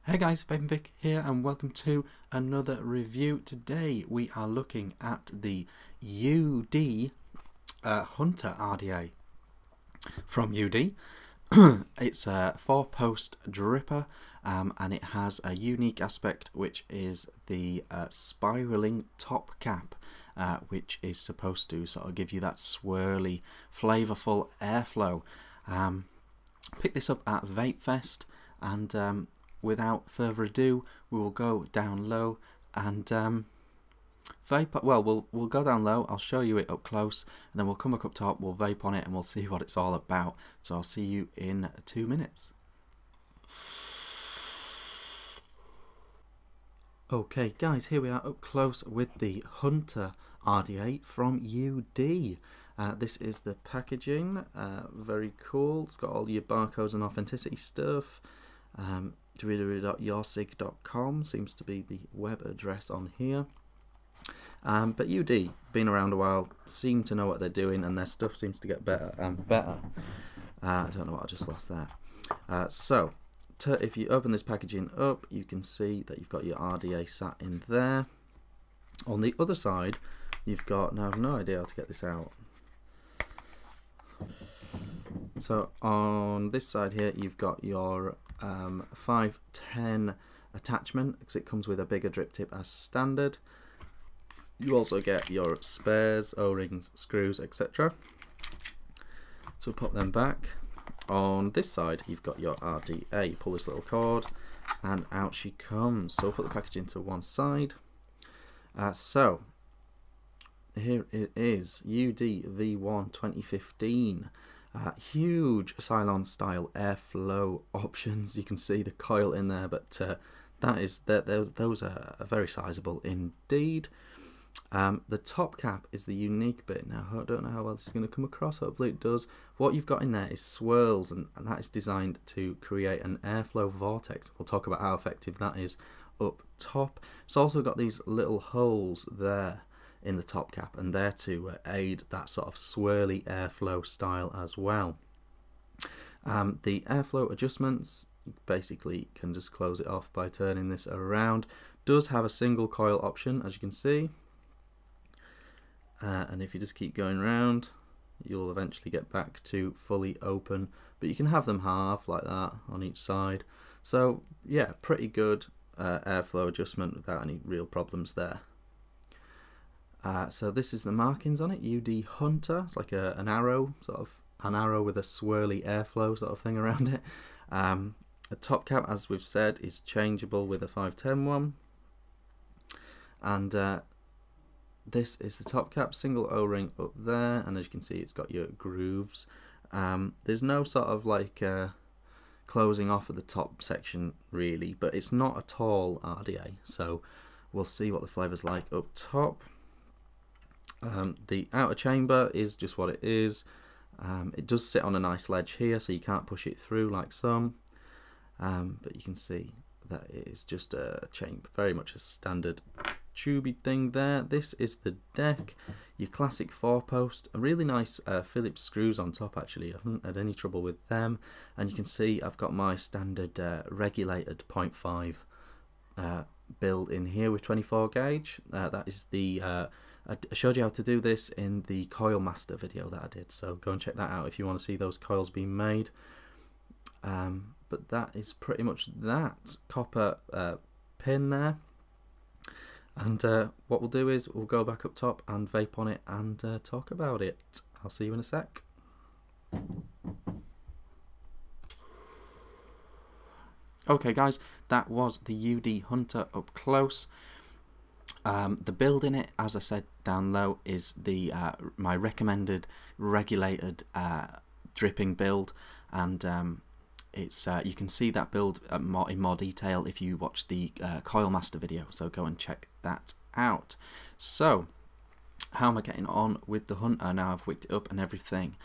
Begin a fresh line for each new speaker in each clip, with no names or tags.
Hey guys, Vick here and welcome to another review. Today we are looking at the UD Hunter RDA from UD. It's a 4-post dripper and it has a unique aspect, which is the spiraling top cap, which is supposed to sort of give you that swirly, flavourful airflow. Picked this up at Vape Fest, and without further ado, we will go down low and vape. Well, we'll go down low. I'll show you it up close, and then we'll come back up top. We'll vape on it, and we'll see what it's all about. So I'll see you in 2 minutes. Okay, guys, here we are up close with the Hunter RDA from UD. This is the packaging. Very cool. It's got all your barcodes and authenticity stuff. www.yoursig.com seems to be the web address on here. But UD, been around a while, seem to know what they're doing, and their stuff seems to get better and better. I don't know what I just lost there. So if you open this packaging up, you can see that you've got your RDA sat in there. On the other side, you've got, now I have no idea how to get this out. So on this side here, you've got your 510 attachment, because it comes with a bigger drip tip as standard. You also get your spares, O-rings, screws, etc. So we'll pop them back. On this side, you've got your RDA. You pull this little cord, and out she comes. So we'll put the packaging to one side. So here it is, UD V1 2015. Huge Cylon style airflow options. You can see the coil in there, but those are very sizable indeed. The top cap is the unique bit. Now I don't know how well this is going to come across. Hopefully it does. What you've got in there is swirls, and that is designed to create an airflow vortex. We'll talk about how effective that is up top. It's also got these little holes there in the top cap, and there to aid that sort of swirly airflow style as well. The airflow adjustments, you basically can just close it off by turning this around. Does have a single coil option, as you can see, and if you just keep going round, you'll eventually get back to fully open, but you can have them half like that on each side. So yeah, pretty good airflow adjustment without any real problems there. So this is the markings on it, UD Hunter. It's like an arrow, sort of an arrow with a swirly airflow sort of thing around it. The top cap, as we've said, is changeable with a 510 one. And this is the top cap, single O-ring up there, and as you can see, it's got your grooves. There's no sort of like closing off at the top section really, but it's not a tall RDA, so we'll see what the flavour's like up top. The outer chamber is just what it is. It does sit on a nice ledge here, so you can't push it through like some, but you can see that it is just a chamber, very much a standard tubey thing there. This is the deck, your classic 4-post, a really nice Phillips screws on top. Actually, I haven't had any trouble with them, and you can see I've got my standard regulated 0.5 build in here with 24 gauge. That is the I showed you how to do this in the Coil Master video that I did, so go and check that out if you want to see those coils being made. But that is pretty much that. Copper pin there. And what we'll do is we'll go back up top and vape on it and talk about it. I'll see you in a sec. Okay guys, that was the UD Hunter up close. The build in it, as I said down low, is the my recommended regulated dripping build, and it's you can see that build in more detail if you watch the Coil Master video, so go and check that out. So how am I getting on with the Hunter now I've wicked it up and everything?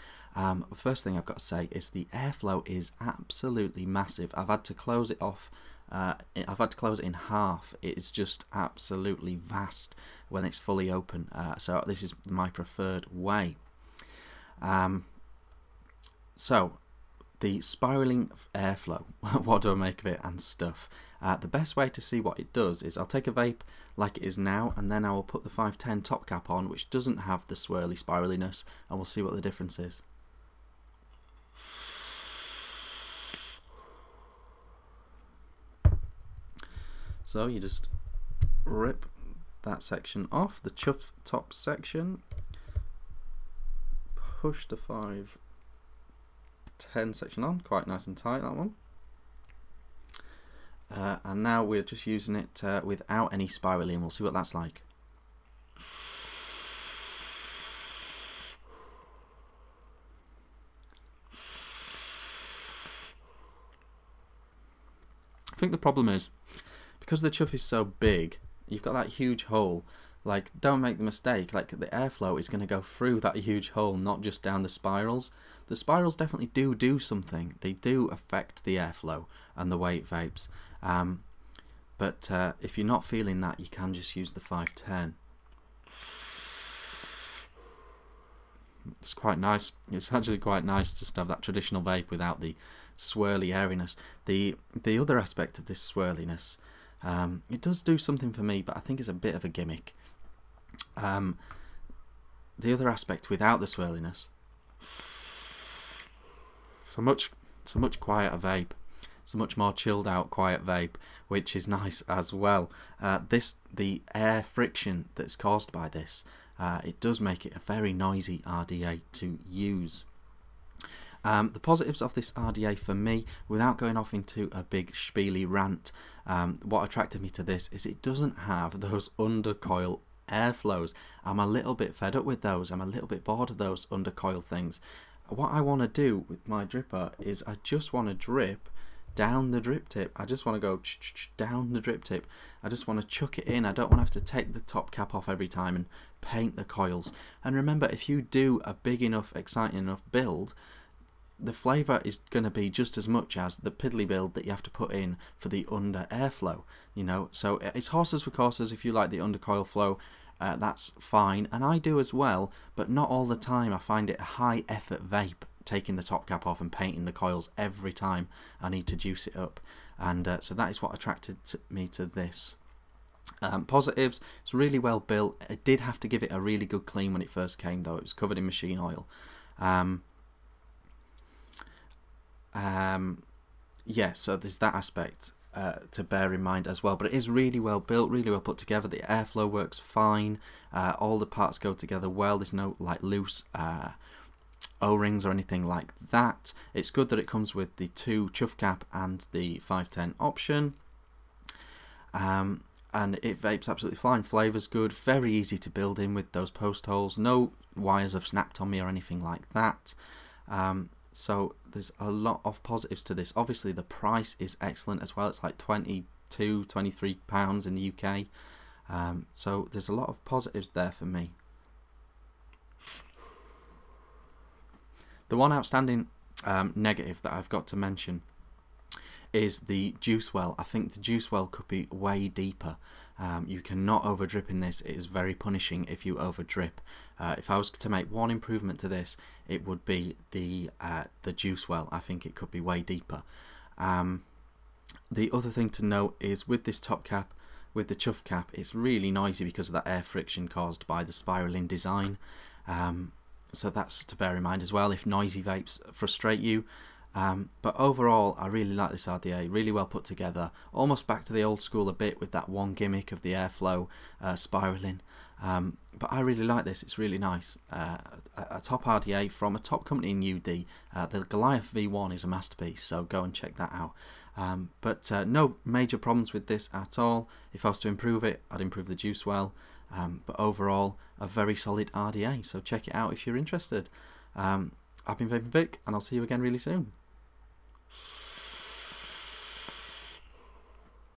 First thing I've got to say is the airflow is absolutely massive. I've had to close it off. I've had to close it in half. It's just absolutely vast when it's fully open. So this is my preferred way. So the spiraling airflow. What do I make of it and stuff? The best way to see what it does is I'll take a vape like it is now, and then I will put the 510 top cap on, which doesn't have the swirly spiraliness, and we'll see what the difference is. So you just rip that section off, the chuff top section, push the 510 section on, quite nice and tight that one. And now we're just using it without any spiraling. We'll see what that's like. I think the problem is, because the chuff is so big, you've got that huge hole. Like, don't make the mistake, like the airflow is going to go through that huge hole, not just down the spirals. The spirals definitely do something. They do affect the airflow and the way it vapes. But if you're not feeling that, you can just use the 510. It's quite nice. It's actually quite nice just to have that traditional vape without the swirly airiness. The other aspect of this swirliness, it does do something for me, but I think it's a bit of a gimmick. The other aspect without the swirliness, it's a much quieter vape. It's a much more chilled out, quiet vape, which is nice as well. The air friction that's caused by this, it does make it a very noisy RDA to use. The positives of this RDA for me, without going off into a big spiely rant, what attracted me to this is it doesn't have those undercoil airflows. I'm a little bit fed up with those. I'm a little bit bored of those undercoil things. What I want to do with my dripper is I just want to drip down the drip tip. I just want to go down the drip tip. I just want to chuck it in. I don't want to have to take the top cap off every time and paint the coils. And remember, if you do a big enough, exciting enough build, the flavour is going to be just as much as the piddly build that you have to put in for the under airflow, you know. So it's horses for courses. If you like the undercoil flow, that's fine, and I do as well, but not all the time. I find it a high effort vape, taking the top cap off and painting the coils every time I need to juice it up, and so that is what attracted me to this. Positives, it's really well built. I did have to give it a really good clean when it first came, though. It was covered in machine oil. Yeah, so there's that aspect to bear in mind as well, but it is really well built, really well put together. The airflow works fine, all the parts go together well. There's no like loose O-rings or anything like that. It's good that it comes with the 2 chuff cap and the 510 option, and it vapes absolutely fine. Flavour's good, very easy to build in with those post holes. No wires have snapped on me or anything like that. So there's a lot of positives to this. Obviously the price is excellent as well. It's like £22–23 in the UK. So there's a lot of positives there for me. The one outstanding negative that I've got to mention is the juice well. I think the juice well could be way deeper. You cannot over drip in this. It is very punishing if you over drip. If I was to make one improvement to this, it would be the juice well. I think it could be way deeper. The other thing to note is with this top cap, with the chuff cap, it's really noisy because of that air friction caused by the spiraling design. So that's to bear in mind as well if noisy vapes frustrate you. But overall, I really like this RDA, really well put together, almost back to the old school a bit with that one gimmick of the airflow spiraling. But I really like this, it's really nice. A top RDA from a top company in UD. The Goliath V1 is a masterpiece, so go and check that out. But no major problems with this at all. If I was to improve it, I'd improve the juice well. But overall, a very solid RDA, so check it out if you're interested. I've been Vaping Vic, and I'll see you again really soon.